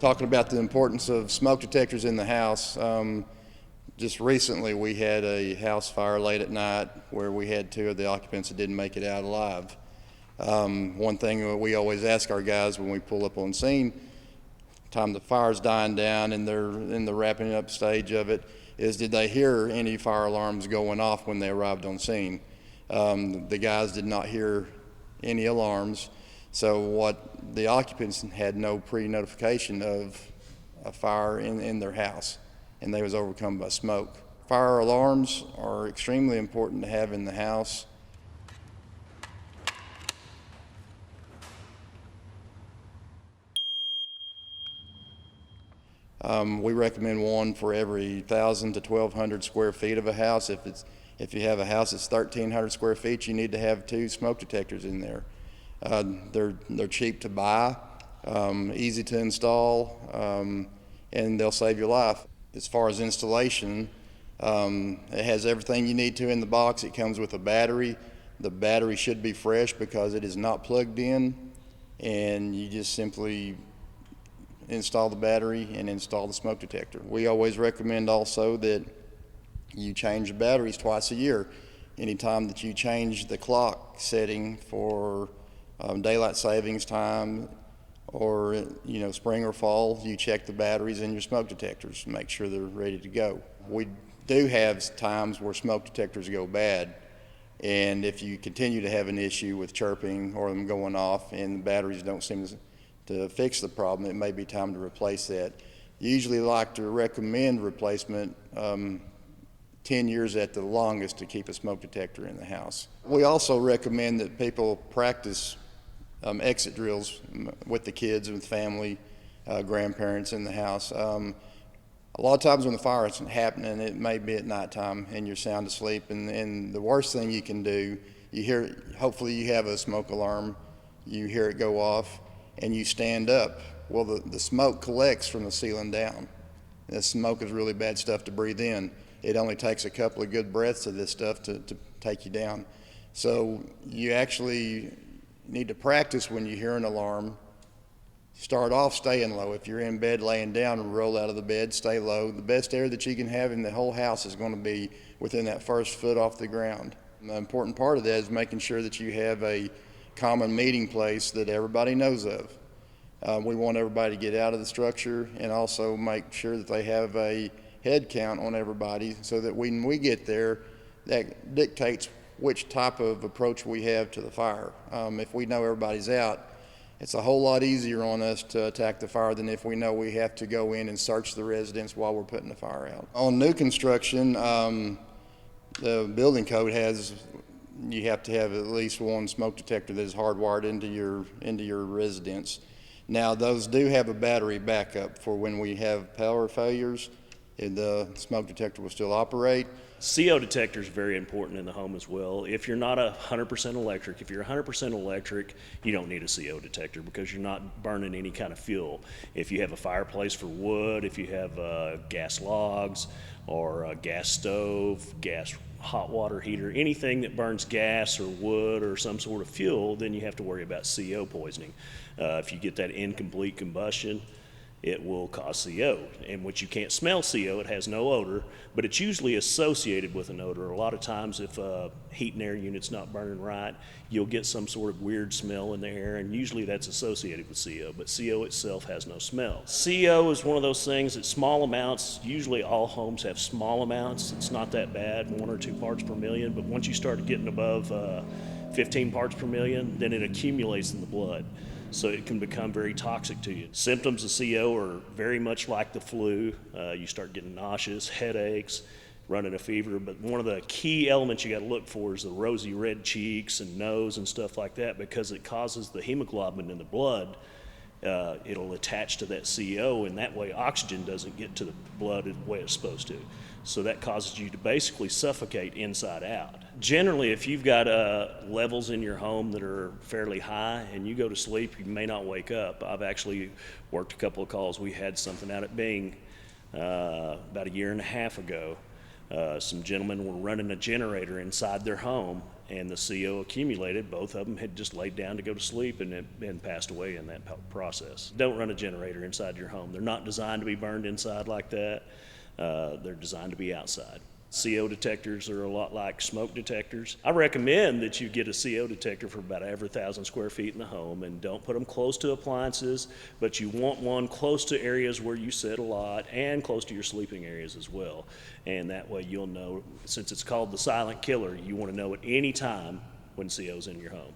Talking about the importance of smoke detectors in the house, just recently we had a house fire late at night where we had two of the occupants that didn't make it out alive. One thing that we always ask our guys when we pull up on scene, time the fire's dying down and they're in the wrapping up stage of it, is did they hear any fire alarms going off when they arrived on scene? The guys did not hear any alarms. So what the occupants had no pre-notification of a fire in their house, and they was overcome by smoke. Fire alarms are extremely important to have in the house. We recommend one for every 1,000 to 1,200 square feet of a house. If you have a house that's 1,300 square feet, you need to have 2 smoke detectors in there. They're cheap to buy, easy to install, and they'll save your life. As far as installation, it has everything you need to in the box. It comes with a battery. The battery should be fresh because it is not plugged in, and you just simply install the battery and install the smoke detector. We always recommend also that you change the batteries twice a year. Anytime that you change the clock setting for daylight savings time or spring or fall, you check the batteries in your smoke detectors, make sure they're ready to go. We do have times where smoke detectors go bad, and if you continue to have an issue with chirping or them going off and the batteries don't seem to fix the problem, it may be time to replace that. Usually like to recommend replacement 10 years at the longest to keep a smoke detector in the house. We also recommend that people practice exit drills with the kids and family, grandparents in the house. A lot of times when the fire isn't happening, it may be at nighttime and you're sound asleep, and the worst thing you can do, hopefully you have a smoke alarm, you hear it go off, and you stand up. Well, the smoke collects from the ceiling down. The smoke is really bad stuff to breathe in. It only takes a couple of good breaths of this stuff to take you down. So you actually need to practice when you hear an alarm. Start off staying low. If you're in bed laying down, and roll out of the bed, stay low. The best air that you can have in the whole house is going to be within that first foot off the ground. And the important part of that is making sure that you have a common meeting place that everybody knows of. We want everybody to get out of the structure and also make sure that they have a head count on everybody so that when we get there, that dictates which type of approach we have to the fire. If we know everybody's out, it's a whole lot easier on us to attack the fire than if we know we have to go in and search the residence while we're putting the fire out. On new construction, the building code you have to have at least one smoke detector that is hardwired into your residence. Now those do have a battery backup for when we have power failures, the smoke detector will still operate. CO detector is very important in the home as well. If you're not 100% electric, if you're 100% electric, you don't need a CO detector because you're not burning any kind of fuel. If you have a fireplace for wood, if you have gas logs or a gas stove, gas hot water heater, anything that burns gas or wood or some sort of fuel, then you have to worry about CO poisoning. If you get that incomplete combustion, it will cause CO, in which you can't smell CO. It has no odor, but it's usually associated with an odor. A lot of times if a heat and air unit's not burning right, you'll get some sort of weird smell in the air, and usually that's associated with CO, but CO itself has no smell. CO is one of those things that small amounts, usually all homes have small amounts. It's not that bad, 1 or 2 parts per million, but once you start getting above 15 parts per million, then it accumulates in the blood. So it can become very toxic to you. Symptoms of CO are very much like the flu. You start getting nauseous, headaches, running a fever, but one of the key elements you got to look for is the rosy red cheeks and nose and stuff like that, because it causes the hemoglobin in the blood. It'll attach to that CO, and that way oxygen doesn't get to the blood the way it's supposed to. So that causes you to basically suffocate inside out. Generally, if you've got levels in your home that are fairly high and you go to sleep, you may not wake up. I've actually worked a couple of calls. We had something out at Bing about 1.5 years ago. Some gentlemen were running a generator inside their home, and the CO accumulated. Both of them had just laid down to go to sleep and passed away in that process. Don't run a generator inside your home. They're not designed to be burned inside like that. They're designed to be outside. CO detectors are a lot like smoke detectors. I recommend that you get a CO detector for about every 1,000 square feet in the home, and don't put them close to appliances, but you want one close to areas where you sit a lot and close to your sleeping areas as well. And that way you'll know, since it's called the silent killer, you want to know at any time when CO's in your home.